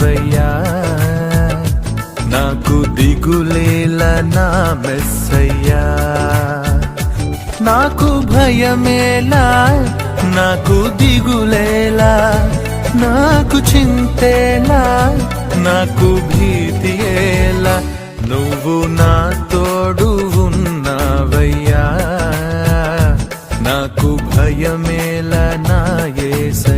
ఉన్నావయ్యా. నాకు దిగులేలా నా మెస్సయ్యా. నాకు భయమేలా, నాకు దిగులేలా, నాకు చింతేలా, నాకు భీతియేలా, నువ్వు నా తోడు ఉన్నావయ్యా. నాకు భయమేలా నా యేసయ్యా.